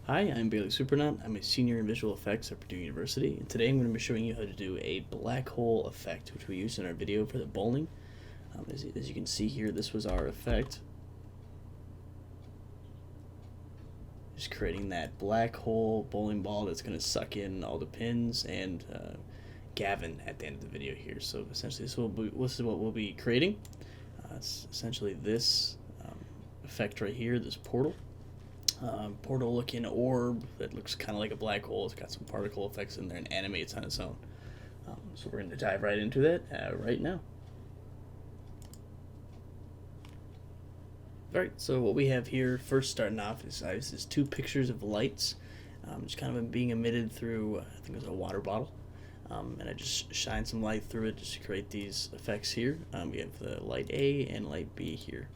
Hi, I'm Bailey Supernaut. I'm a senior in visual effects at Purdue University, and today I'm going to be showing you how to do a black hole effect, which we used in our video for the bowling. As you can see here, this was our effect. Just creating that black hole bowling ball that's going to suck in all the pins and Gavin at the end of the video here. So essentially, this is what we'll be creating. It's essentially this effect right here, this portal. Portal looking orb that looks kind of like a black hole. It's got some particle effects in there and animates on its own. So we're going to dive right into that right now. Alright, so what we have here, first starting off, is two pictures of lights just kind of being emitted through, I think it was a water bottle. And I just shine some light through it just to create these effects here. We have the light A and light B here.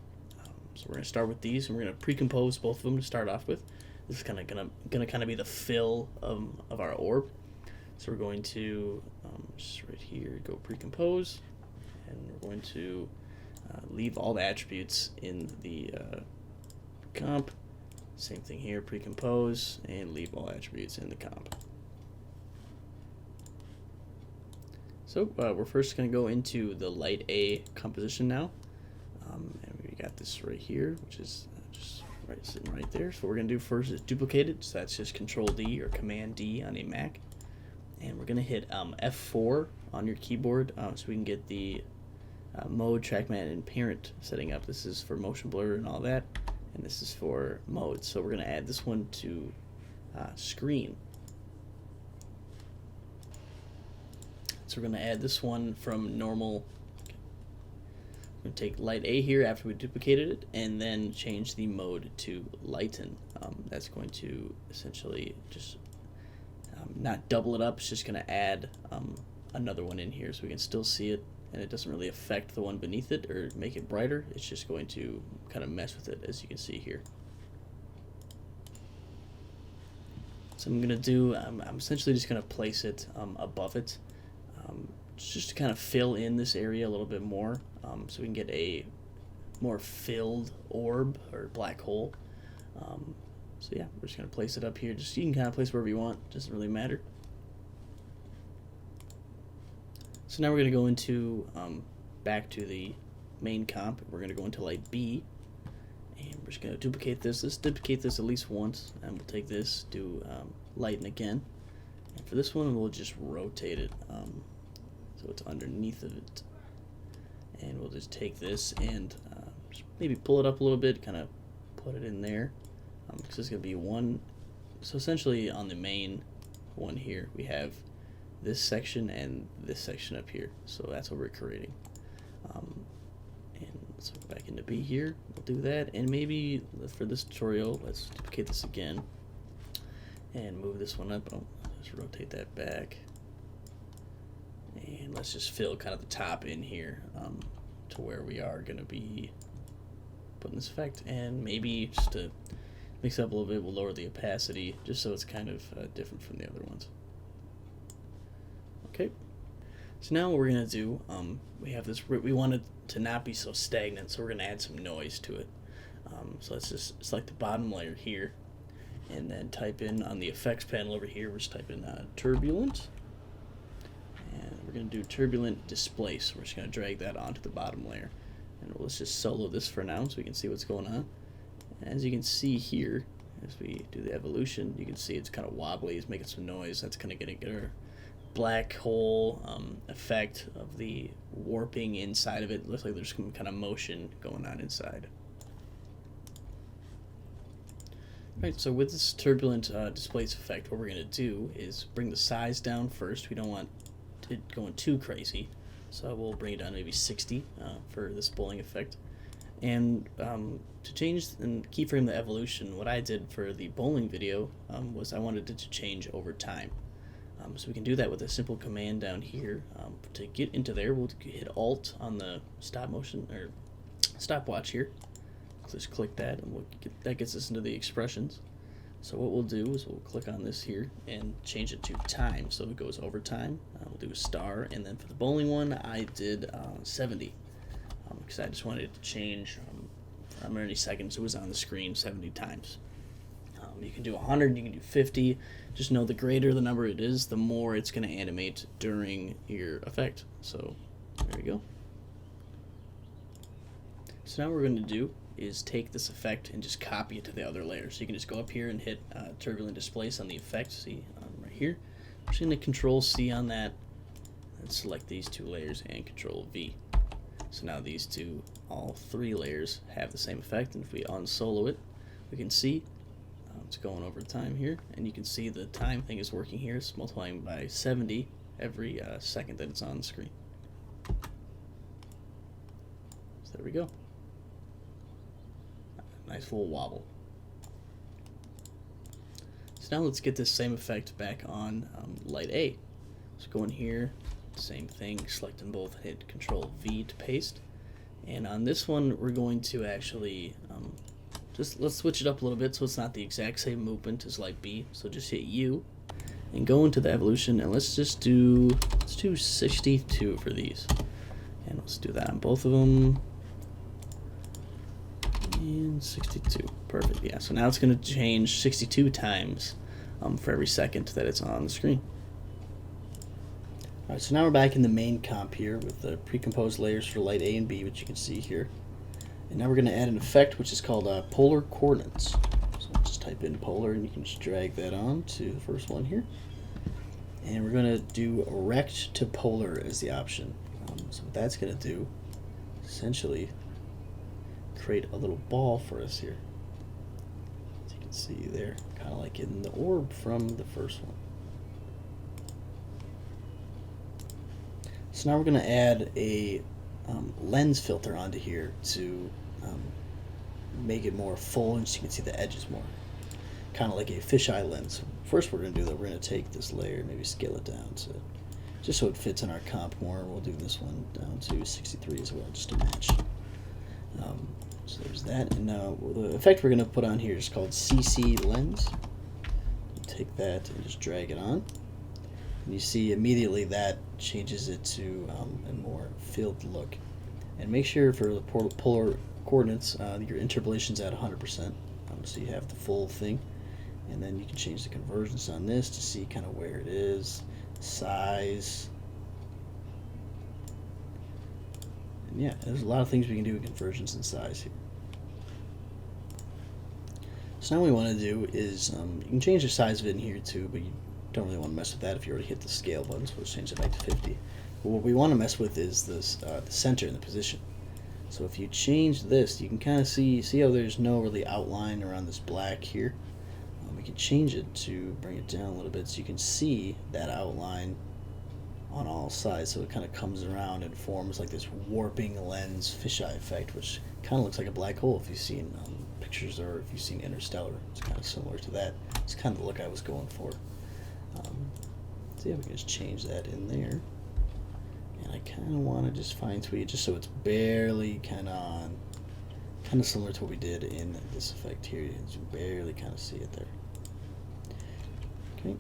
So we're going to start with these, and we're going to pre-compose both of them to start off with. This is kind of gonna be the fill of our orb. So we're going to just right here go pre-compose, and we're going to leave all the attributes in the comp. Same thing here, pre-compose, and leave all attributes in the comp. So we're first going to go into the light A composition now. And we got this right here, which is just sitting right there. So what we're going to do first is duplicate it. So that's just Control D or Command D on a Mac. And we're going to hit F4 on your keyboard so we can get the mode, trackman, and parent setting up. This is for motion blur and all that. And this is for mode. So we're going to add this one to screen. So we're going to add this one from normal. We're going to take light A here after we duplicated it, and then change the mode to lighten. That's going to essentially just not double it up. It's just going to add another one in here so we can still see it, and it doesn't really affect the one beneath it or make it brighter. It's just going to kind of mess with it, as you can see here. So I'm going to do, I'm essentially just going to place it above it. Just to kind of fill in this area a little bit more so we can get a more filled orb or black hole. So yeah, we're just going to place it up here. Just you can kind of place wherever you want. Doesn't really matter. So now we're going to go into back to the main comp. We're going to go into light B, and we're just going to duplicate this. Let's duplicate this at least once, and we'll take this, do lighten again. And for this one, we'll just rotate it so it's underneath of it. And we'll just take this and just maybe pull it up a little bit, kind of put it in there. Because it's going to be one. So essentially on the main one here, we have this section and this section up here. So that's what we're creating. And let's go back into B here. We'll do that. And maybe for this tutorial, let's duplicate this again and move this one up. Let's rotate that back. And let's just fill kind of the top in here to where we are going to be putting this effect. And maybe just to mix it up a little bit, we'll lower the opacity just so it's kind of different from the other ones. Okay. So now what we're going to do, we have this, we want it to not be so stagnant, so we're going to add some noise to it. So let's just select the bottom layer here and then type in on the effects panel over here, we're just typing turbulent. And we're going to do turbulent displace. We're just going to drag that onto the bottom layer. And let's just solo this for now so we can see what's going on. As you can see here, as we do the evolution, you can see it's kind of wobbly. It's making some noise. That's kind of going to get our black hole effect of the warping inside of it. It looks like there's some kind of motion going on inside. Right, so with this turbulent displace effect, what we're going to do is bring the size down first. We don't want it going too crazy, so we'll bring it down to maybe 60 for this bowling effect. And to change and keyframe the evolution, what I did for the bowling video was I wanted it to change over time. So we can do that with a simple command down here. To get into there, we'll hit Alt on the stop motion or stopwatch here. Just click that, and that gets us into the expressions. So what we'll do is we'll click on this here and change it to time, so it goes over time. We'll do a star, and then for the bowling one, I did 70, because I just wanted it to change how many seconds it was on the screen 70 times. You can do 100, you can do 50. Just know the greater the number it is, the more it's going to animate during your effect. So there we go. So now what we're going to do is take this effect and just copy it to the other layer. So you can just go up here and hit turbulent displace on the effect. See right here. I'm just going to Control C on that and select these two layers and Control V. So now these two, all three layers have the same effect, and if we unsolo it, we can see it's going over time here, and you can see the time thing is working here. It's multiplying by 70 every second that it's on the screen. So there we go. Nice full wobble. So now let's get this same effect back on light A. So go in here, same thing, select them both, hit Control V to paste. And on this one, we're going to actually let's switch it up a little bit so it's not the exact same movement as light B. So just hit U and go into the evolution, and let's do 62 for these. And let's do that on both of them. And 62. Perfect. Yeah, so now it's going to change 62 times for every second that it's on the screen. Alright, so now we're back in the main comp here with the pre-composed layers for light A and B, which you can see here. And now we're going to add an effect which is called polar coordinates. So just type in polar and you can just drag that on to the first one here. And we're going to do rect to polar as the option. So what that's going to do, essentially, create a little ball for us here. As you can see there, kind of like in the orb from the first one. So now we're going to add a lens filter onto here to make it more full, and so you can see the edges more. Kind of like a fisheye lens. First we're going to do that, we're going to take this layer, maybe scale it down to, just so it fits in our comp more. We'll do this one down to 63 as well, just to match. So there's that, and now the effect we're going to put on here is called CC Lens. Take that and just drag it on. And you see immediately that changes it to a more filled look. And make sure for the polar coordinates, your interpolation's at 100%, so you have the full thing. And then you can change the convergence on this to see kind of where it is, size. And yeah, there's a lot of things we can do with convergence and size here. So now what we want to do is, you can change the size of it in here too, but you don't really want to mess with that if you already hit the scale button, so let's change it back to 50. But what we want to mess with is this, the center and the position. So if you change this, you can kind of see how there's no really outline around this black here. We can change it to bring it down a little bit so you can see that outline on all sides, so it kind of comes around and forms like this warping lens fisheye effect, which kind of looks like a black hole if you've seen pictures, or if you've seen Interstellar. It's kind of similar to that. It's kind of the look I was going for. So yeah, we can just change that in there. And I kind of want to just fine tweak it just so it's barely kind of on, kind of similar to what we did in this effect here. You can barely kind of see it there. Okay.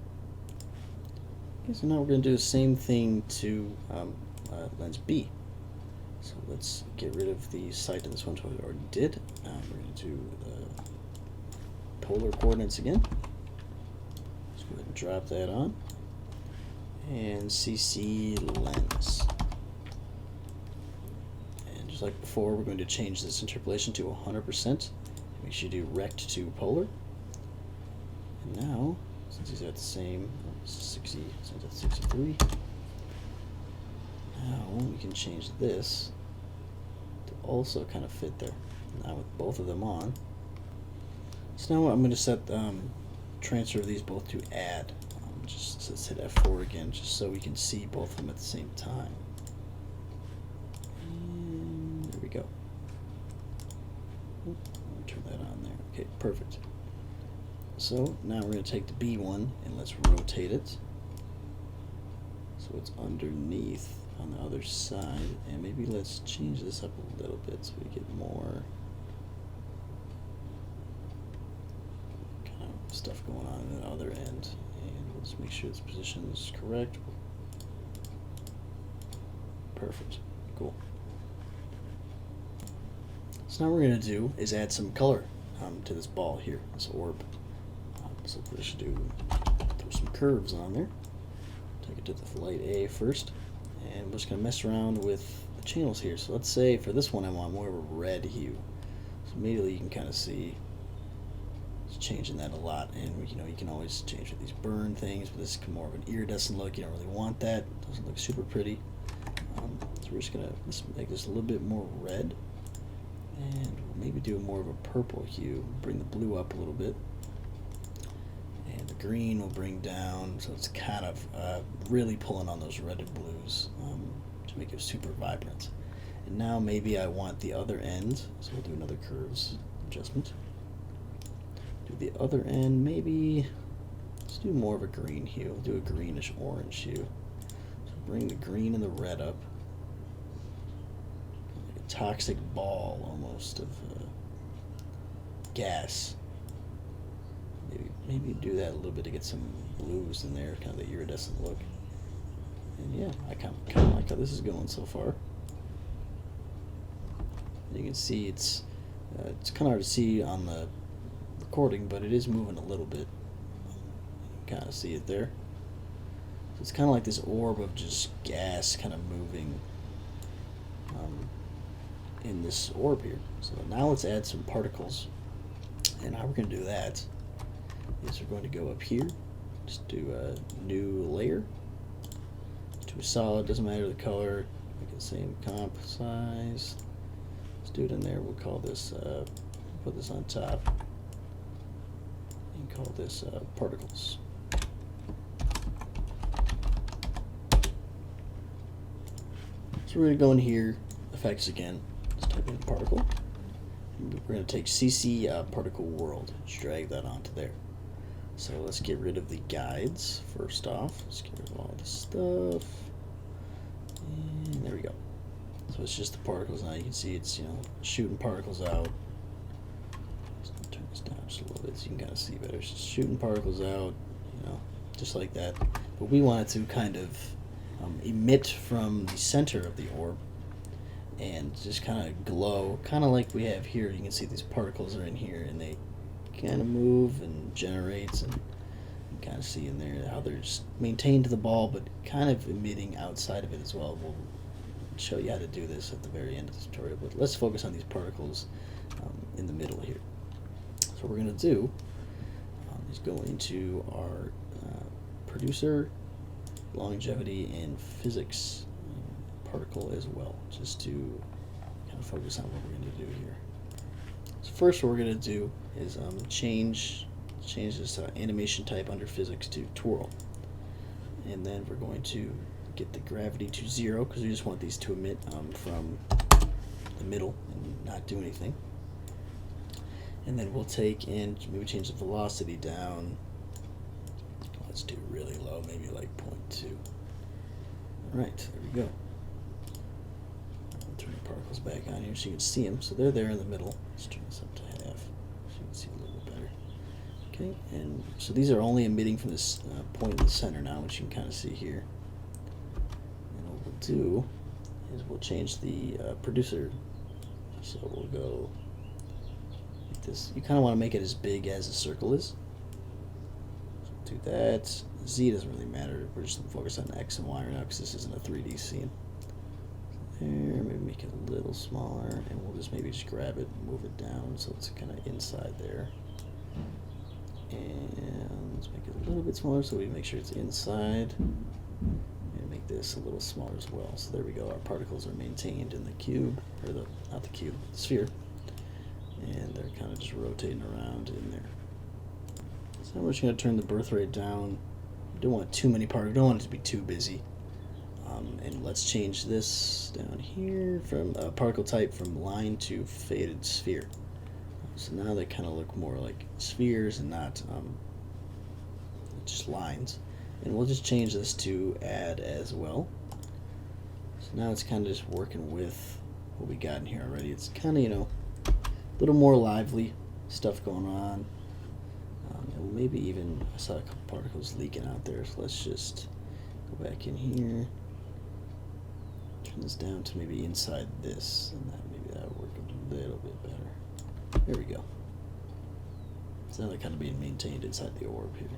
So now we're going to do the same thing to lens B. So let's get rid of the sight in this one, which we already did. We're going to do the polar coordinates again. Let's go ahead and drop that on. And CC lens. And just like before, we're going to change this interpolation to 100%. Make sure you do rect to polar. And now, since he's at the same, 60, since it's 63, now we can change this to also kind of fit there. Now with both of them on. So now I'm going to set transfer these both to add. Just let's hit F4 again, just so we can see both of them at the same time. And there we go. Turn that on there. Okay, perfect. So now we're going to take the B one and let's rotate it so it's underneath on the other side, and maybe let's change this up a little bit so we get more kind of stuff going on in the other end. And let's make sure this position is correct. Perfect. Cool. So now what we're going to do is add some color to this ball here, this orb. So we should throw some curves on there. Take it to the light A first, and we're just gonna mess around with the channels here. So let's say for this one I want more of a red hue. So immediately you can kind of see it's changing that a lot, and you can always change with these burn things, but this is more of an iridescent look. You don't really want that. It doesn't look super pretty. So we're just gonna make this a little bit more red, and we'll maybe do more of a purple hue. Bring the blue up a little bit, and the green will bring down, so it's kind of really pulling on those red and blues to make it super vibrant. And now maybe I want the other end, so we'll do another curves adjustment. Do the other end, maybe let's do more of a green hue. We'll do a greenish orange hue. So bring the green and the red up. Like a toxic ball almost of gas. Maybe do that a little bit to get some blues in there, kind of the iridescent look. And yeah, I kind of like how this is going so far. You can see it's kind of hard to see on the recording, but it is moving a little bit. You can kind of see it there. So it's kind of like this orb of just gas kind of moving in this orb here. So now let's add some particles. And how we're going to do that is we're going to go up here, just do a new layer, to a solid, doesn't matter the color, make it the same comp size. Let's do it in there. We'll call this, put this on top, and call this particles. So we're going to go in here, effects again, let's type in particle. We're going to take CC particle world, just drag that onto there. So let's get rid of the guides first off. Let's get rid of all this stuff. And there we go. So it's just the particles now. You can see it's shooting particles out. Let's turn this down just a little bit so you can kind of see better. It's just shooting particles out, just like that. But we want it to kind of emit from the center of the orb and just kind of glow, kind of like we have here. You can see these particles are in here, and they kind of move and generates, and you kind of see in there how they're just maintained to the ball, but kind of emitting outside of it as well. We'll show you how to do this at the very end of the tutorial, but let's focus on these particles in the middle here. So what we're going to do is go into our producer, longevity, and physics particle as well, just to kind of focus on what we're going to do here. So first what we're going to do is change this animation type under physics to twirl, and then we're going to get the gravity to 0 because we just want these to emit from the middle and not do anything. And then we'll take and maybe change the velocity down. Let's do really low, maybe like 0.2. Alright, there we go. Turn the particles back on here so you can see them. So they're there in the middle. Let's turn this up to half so you can see a little bit better. Okay, and so these are only emitting from this point in the center now, which you can kind of see here. And what we'll do is we'll change the producer. So we'll go like this. You kind of want to make it as big as the circle is. So do that. Z doesn't really matter. We're just focused on X and Y right now because this isn't a 3D scene. There, maybe make it a little smaller, and we'll just maybe just grab it and move it down so it's kind of inside there. And let's make it a little bit smaller so we make sure it's inside, and make this a little smaller as well. So there we go. Our particles are maintained in the cube, or not the cube, the sphere, and they're kind of just rotating around in there. So now we're just going to turn the birth rate down. We don't want too many particles. We don't want it to be too busy. And let's change this down here from particle type from line to faded sphere. So now they kind of look more like spheres and not just lines. And we'll just change this to add as well. So now it's kind of just working with what we got in here already. It's kind of, a little more lively stuff going on. And maybe even, I saw a couple particles leaking out there, so let's just go back in here. Turn this down to maybe inside this, and maybe that'll work a little bit better. There we go. So now they're kind of being maintained inside the orb here.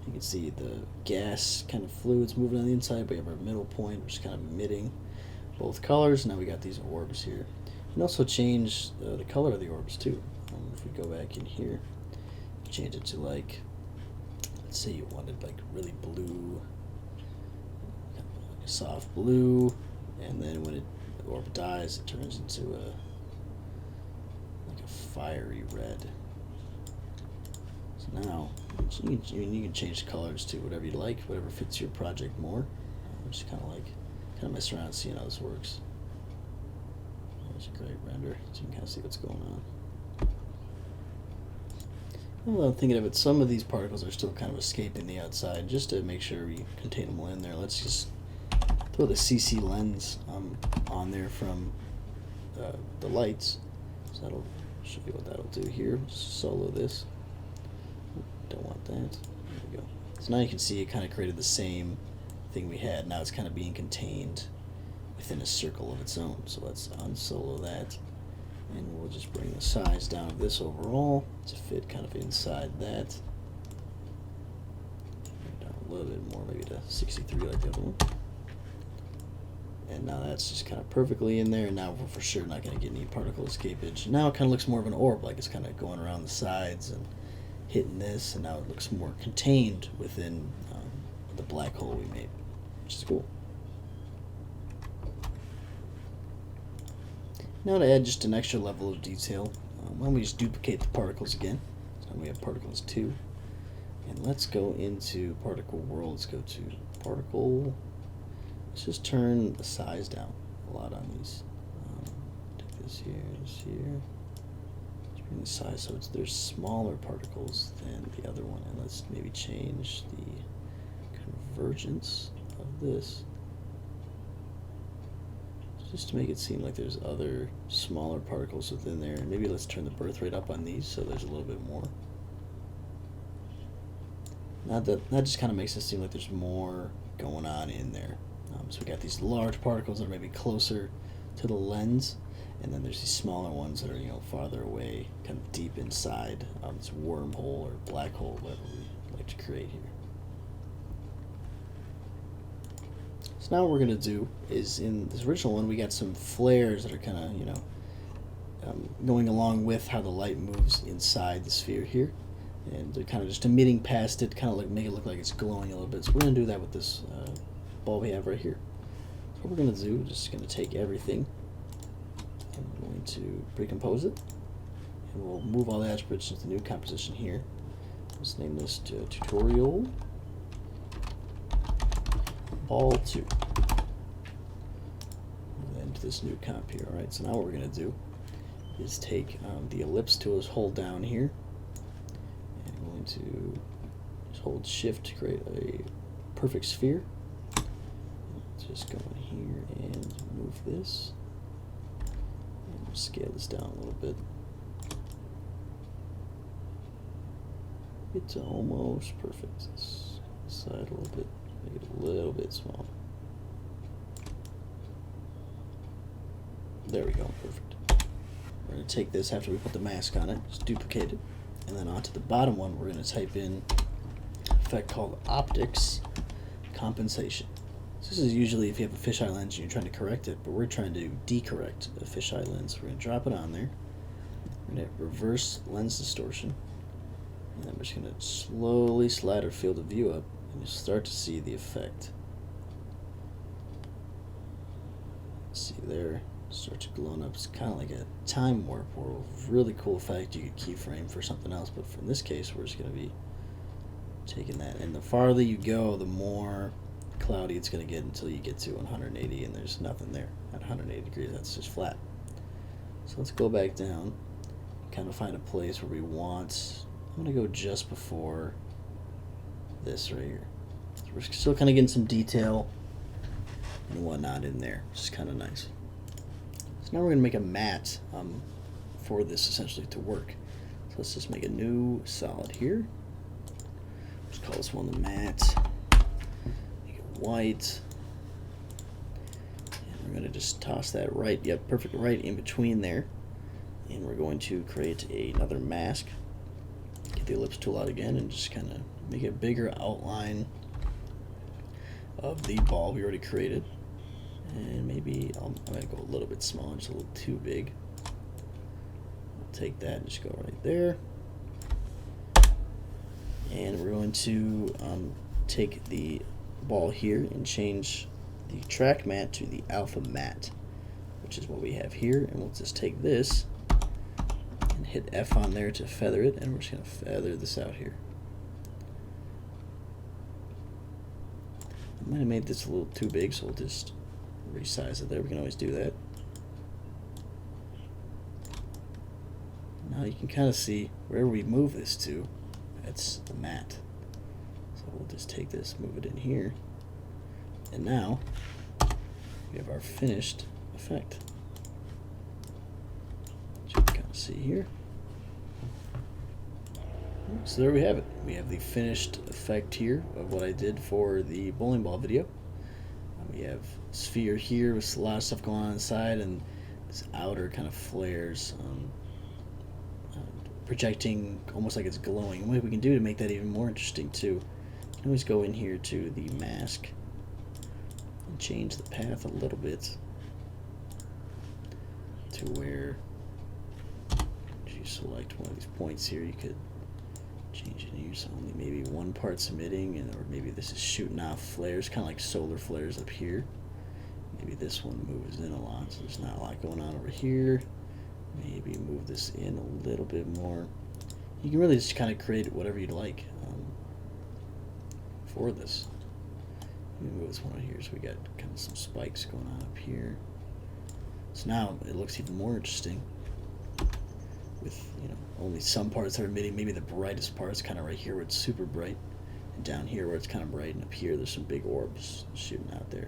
You can see the gas kind of fluids moving on the inside, but you have our middle point, which is kind of emitting both colors. Now we got these orbs here. You can also change the color of the orbs too. If we go back in here, change it to like, let's say you wanted like really blue, kind of like a soft blue, and then when the orb dies, it turns into like a fiery red. So now you can change the colors to whatever you like, whatever fits your project more. Just kind of mess around, seeing how this works. There's a great render, so you can kind of see what's going on. Well, I'm thinking of it, some of these particles are still kind of escaping the outside. Just to make sure we contain them all in there, let's just throw the CC lens on there from the lights. So that'll show you what that'll do here. Solo this. Don't want that. There we go. So now you can see it kind of created the same thing we had. Now it's kind of being contained within a circle of its own. So let's unsolo that. And we'll just bring the size down of this overall to fit kind of inside that. Down a little bit more, maybe to 63 like the other one. And now that's just kind of perfectly in there. And now we're for sure not going to get any particle escapage. Now it kind of looks more of an orb, like it's kind of going around the sides and hitting this. And now it looks more contained within the black hole we made, which is cool. Now to add just an extra level of detail, why don't we just duplicate the particles again. So we have particles 2. And let's go into particle world. Let's go to particle. Let's just turn the size down a lot on these. Take this here, this here. Let's bring the size so there's smaller particles than the other one. And let's maybe change the convergence of this, just to make it seem like there's other smaller particles within there. Maybe let's turn the birth rate up on these so there's a little bit more. That just kind of makes it seem like there's more going on in there. So we got these large particles that are maybe closer to the lens, and then there's these smaller ones that are farther away, kind of deep inside this wormhole or black hole, whatever we like to create here. So now what we're going to do is, in this original one, we got some flares that are kind of, going along with how the light moves inside the sphere here. And they're kind of just emitting past it, kind of like make it look like it's glowing a little bit. So we're going to do that with this ball we have right here. So what we're going to do, just going to take everything, and we're going to pre-compose it. And we'll move all the attributes into the new composition here. Let's name this tutorial ball 2. And to this new comp here. Alright, so now what we're going to do is take the ellipse tool, hold down here, and I'm going to just hold shift to create a perfect sphere. Let's just go in here and move this, and we'll scale this down a little bit. It's almost perfect. Let's side a little bit, make it a little bit smaller. There we go, perfect. We're going to take this after we put the mask on it, just duplicate it, and then onto the bottom one we're going to type in an effect called optics compensation. So this is usually if you have a fisheye lens and you're trying to correct it, but we're trying to decorrect a fisheye lens. We're going to drop it on there. We're going to reverse lens distortion, and then we're just going to slowly slide our field of view up, and you'll start to see the effect. See there, starts glowing up. It's kind of like a time warp or a really cool effect you could keyframe for something else, but in this case we're just going to be taking that, and the farther you go the more cloudy it's going to get until you get to 180 and there's nothing there. At 180 degrees that's just flat. So let's go back down, kind of find a place where we want, I'm going to go just before this right here. So we're still kind of getting some detail and whatnot in there, which is kind of nice. So now we're going to make a matte for this essentially to work. So let's just make a new solid here. Let's call this one the matte. Make it white. And we're going to just toss that right, yep, perfect right in between there. And we're going to create another mask. Get the ellipse tool out again and just kind of make a bigger outline of the ball we already created. And maybe I'm going to go a little bit smaller, just a little too big. I'll take that and just go right there. And we're going to take the ball here and change the track mat to the alpha mat, which is what we have here. And we'll just take this and hit F on there to feather it, and we're just going to feather this out here. I might have made this a little too big, so we'll just resize it there. We can always do that. Now you can kind of see wherever we move this to, that's the mat. So we'll just take this, move it in here, and now we have our finished effect, which you can kind of see here. So there we have it. We have the finished effect here of what I did for the bowling ball video. We have a sphere here with a lot of stuff going on inside, and this outer kind of flares, projecting almost like it's glowing. And what we can do to make that even more interesting too, you can always go in here to the mask and change the path a little bit to where, if you select one of these points here, you could change it here so only maybe one part's emitting, and or maybe this is shooting off flares, kind of like solar flares up here. Maybe this one moves in a lot, so there's not a lot going on over here. Maybe move this in a little bit more. You can really just kind of create whatever you'd like for this. Let me move this one out here, so we got kind of some spikes going on up here. So now it looks even more interesting, with, you know, only some parts that are emitting. Maybe the brightest parts kind of right here where it's super bright, and down here where it's kind of bright, and up here there's some big orbs shooting out there.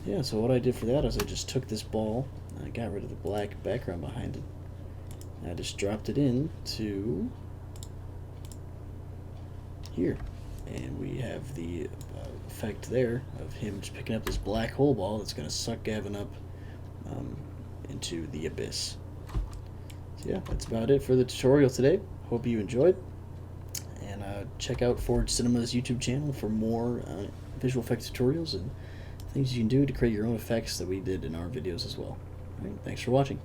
Yeah, so what I did for that is I just took this ball, I got rid of the black background behind it, and I just dropped it in to here, and we have the effect there of him just picking up this black hole ball that's going to suck Gavin up into the abyss. So yeah, that's about it for the tutorial today. Hope you enjoyed, and check out Forge Cinema's YouTube channel for more visual effects tutorials and things you can do to create your own effects that we did in our videos as well. All right, thanks for watching.